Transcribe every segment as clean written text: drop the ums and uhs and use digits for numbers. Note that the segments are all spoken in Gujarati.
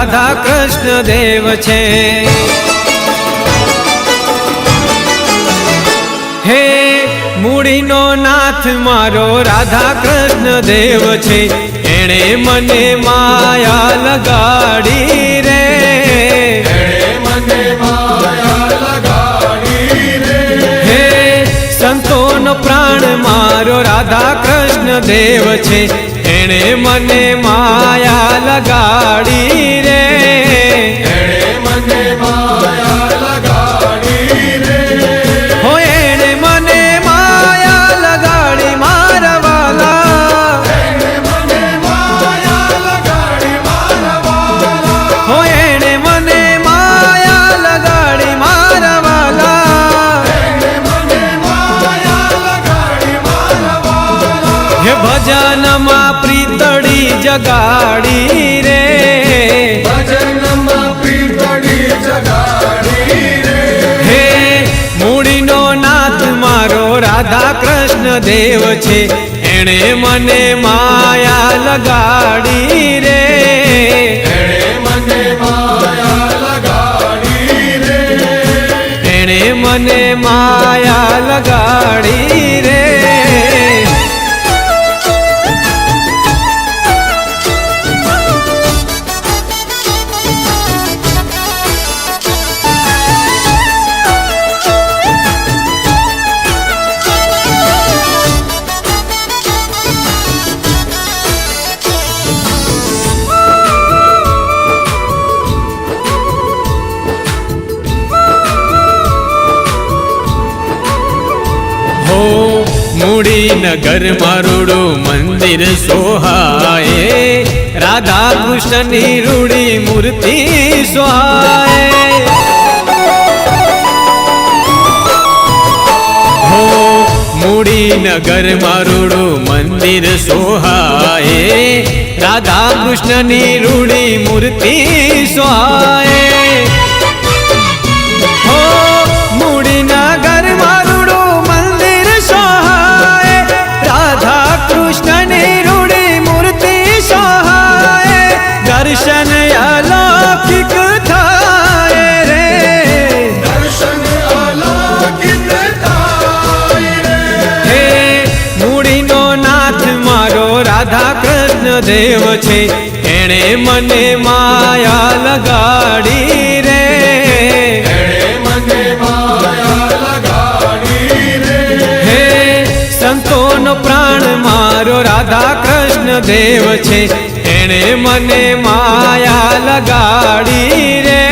રાધા કૃષ્ણ દેવ છે। હે મૂડીનો નાથ મારો રાધા કૃષ્ણ દેવ છે, એણે મને માયા લગાડી રે, હે સંતોનો પ્રાણ મારો રાધા કૃષ્ણ દેવ છે, એણે મને માયા લગાડી રે, હો એણે મને માયા લગાડી મારા વાલા, હો એણે મને માયા લગાડી મારા વાલા, હે ભજનમાં પ્રીતડી જગાડી રે, ભજનમાં પ્રીતડી જગાડી રે, હે મૂડીનો નાથ મારો રાધા કૃષ્ણ દેવ છે, એણે મને માયા લગાડી રે, એણે મને માયા લગાડી રે, એણે મને માયા લગાડી રે। મૂડી નગર મારુડું મંદિર સોહાય, રાધા કૃષ્ણની રૂડી મૂર્તિ સોહાય, હો મૂડી નગર મારુડું મંદિર સોહાય, રાધા કૃષ્ણની રૂડી મૂર્તિ સોહાય, હો મૂડી નગર મારુડું મંદિર સોહાય, રાધા કૃષ્ણની રૂડી મૂર્તિ સોહાય, દર્શન અલૌકિક થાય રે, દર્શન અલૌકિક થાય રે, હે મૂડીનો નાથ મારો રાધા કૃષ્ણ દેવ છે, એણે મને માયા લગાડી રે, એણે મને માયા લગાડી રે, હે સંતોનો પ્રાણ મારો રાધા કૃષ્ણ દેવ છે, એણે મને માયા લગાડી રે,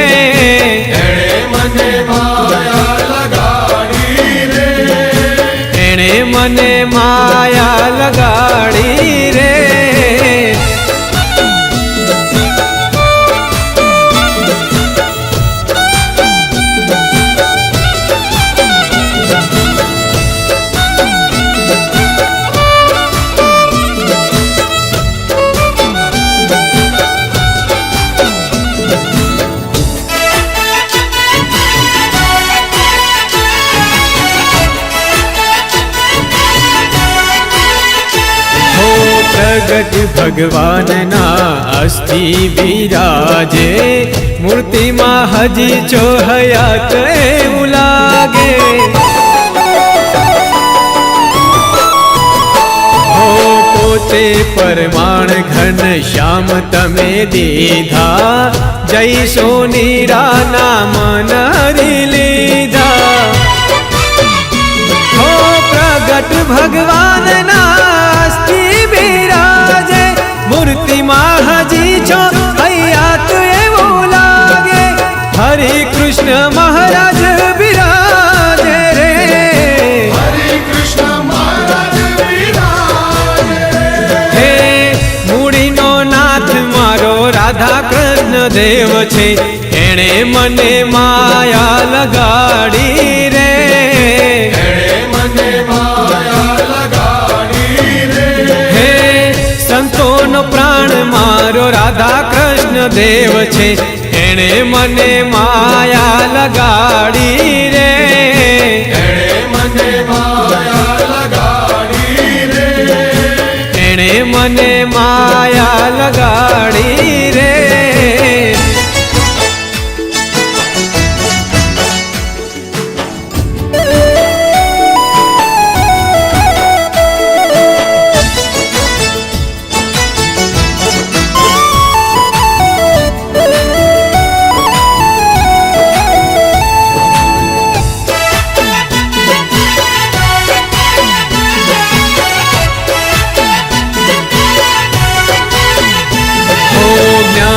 એણે મને માયા લગાડી રે, એણે મને માયા લગાડી રે। પ્રગટ ભગવાનના અસ્થિ બિરાજે, મૂર્તિમાં હજી જો હયાત એવું લાગે, હો પોતે પરમાણ ઘન શ્યામ તમે દીધા, જય સોનીરા નામ નરી લીધા, હો પ્રગટ ભગવાનના અસ્થિ બિરાજે, મૂર્તિમાં હજી છો હયાત એવું લાગે, હરે કૃષ્ણ મહારાજ બિરાજે રે, હરે કૃષ્ણ મહારાજ બિરાજે રે, હે મૂડીનો નાથ મારો રાધા કૃષ્ણ દેવ છે, એણે મને માયા લગાડી રે, એણે મને માયા લગાડી રે, હે સંતોનો પ્રાણ મારો રાધા કૃષ્ણ દેવ છે, એણે મને માયા લગાડી રે, એણે મને માયા લગાડી રે, એણે મને માયા લગાડી રે।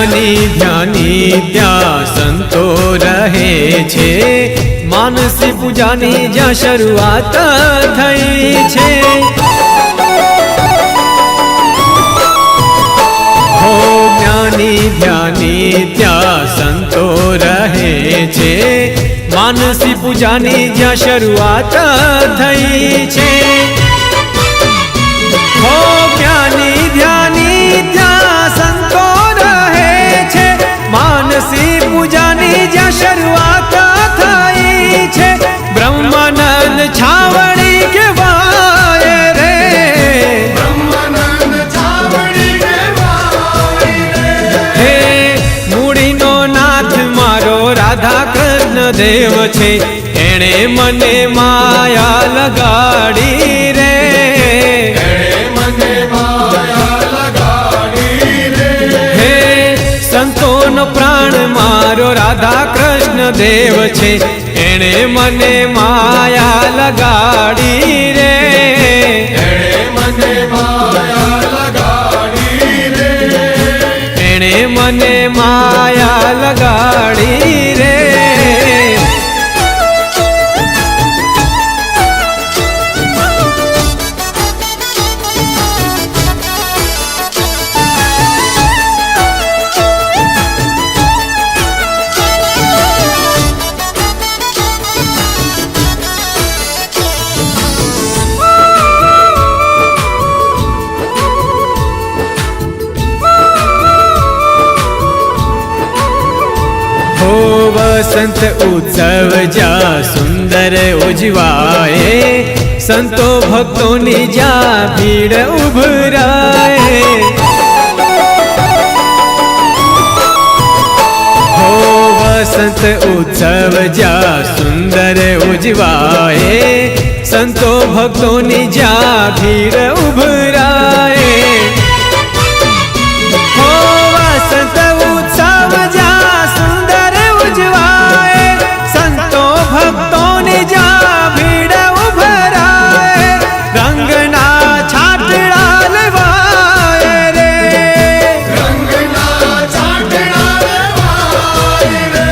જ્ઞાની ધ્યાની ત્યાં સંતો રહે છે, માનસી પૂજાની જ્યાં શરૂઆત થઈ છે। હો જ્ઞાની ધ્યાની ત્યાં સંતો રહે છે, માનસી પૂજાની જ્યાં શરૂઆત થઈ છે। હો જ્ઞાની ધ્યાની ત્યાં સંતો રહે છે, માનસી પૂજાની જ્યાં શરૂઆત થઈ છે। બ્રહ્માનંદ છાવણી કહેવાય રે, બ્રહ્માનંદ છાવણી કહેવાય રે। હે મૂડીનો નાથ મારો રાધા કૃષ્ણ દેવ છે, એણે મને માયા લગાડી રે। એણે મને માયા લગાડી રે। હે સંતોનો પ્રાણ મારો રાધા કૃષ્ણ દેવ છે, એણે મને માયા લગાડી રે। એણે મને માયા લગાડી રે। એણે મને માયા લગાડી રે। હો વસંત ઉત્સવ જ્યાં સુંદર ઉજવાય, સંતો ભક્તોની જ્યાં ભીડ ઉભરાય। હો વસંત ઉત્સવ જ્યાં સુંદર ઉજવાય, સંતો ભક્તોની જ્યાં ભીડ ઉભરાય। હો વસંત ઉત્સવ જ્યાં સુંદર ઉજવાય, સંતો ભક્તોની જ્યાં ભીડ ઉભરાય। રંગના છાટડા લેવાય રે, રંગના છાટડા લેવાય રે।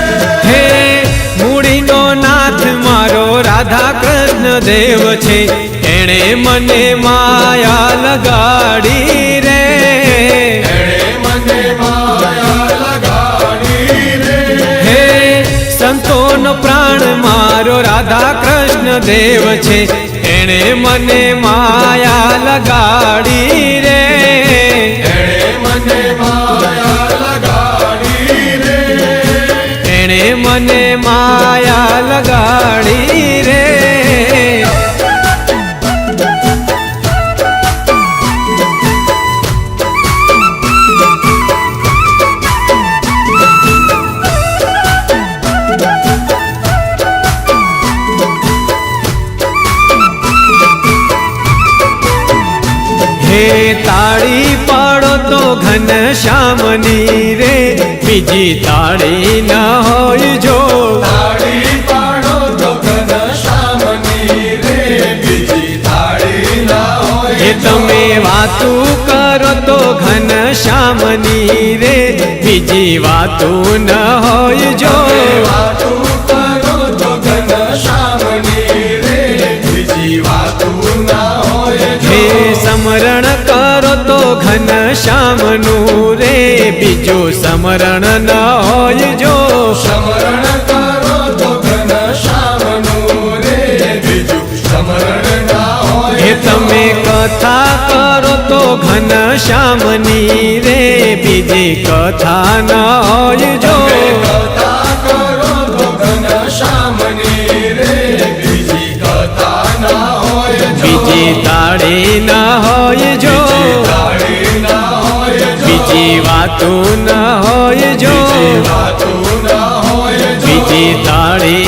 હે મૂડીનો નાથ મારો રાધા કૃષ્ણ દેવ છે, એણે મને માયા લગાડી રે। એણે મને માયા લગાડી રે। હે સંતોનો પ્રાણ મારો રાધા કૃષ્ણ દેવ છે, એણે મને માયા લગાડી રે। એણે મને માયા લગાડી રે। એણે મને માયા લગાડી રે। હે તાળી પાડો તો ઘન શ્યામની રે, બીજી તાળી ન હોય જો। તાળી પાડો તો ઘનશ્યામની રે, બીજી તાળી ના હોય હે તમે વાતું કરો તો ઘન શ્યામની રે, બીજી વાતું ન હોય જો। વાતું કરો તો ઘનશ્યામની રે, બીજી વાતું ના હોય હે જો। સમરણ કરો તો ઘન શ્યામનું રે, બીજું સમરણ ન હોય જો। સ્મરણ કરો તો ઘનશ્યામનું રે, બીજું સ્મરણ ના હોય હે જો। તમે કથા કરો તો ઘન શ્યામની રે, બીજી કથા ન હોય જો। કથા કરો તો ઘનશ્યામની રે, બીજી કથા ના હોય જો। બીજી તાળી ન હોય જો, બીજી તાળી ના હોય જો। બીજી વાતું ન હોય જો, બીજી વાતું ના હોય જો। બીજી તાળી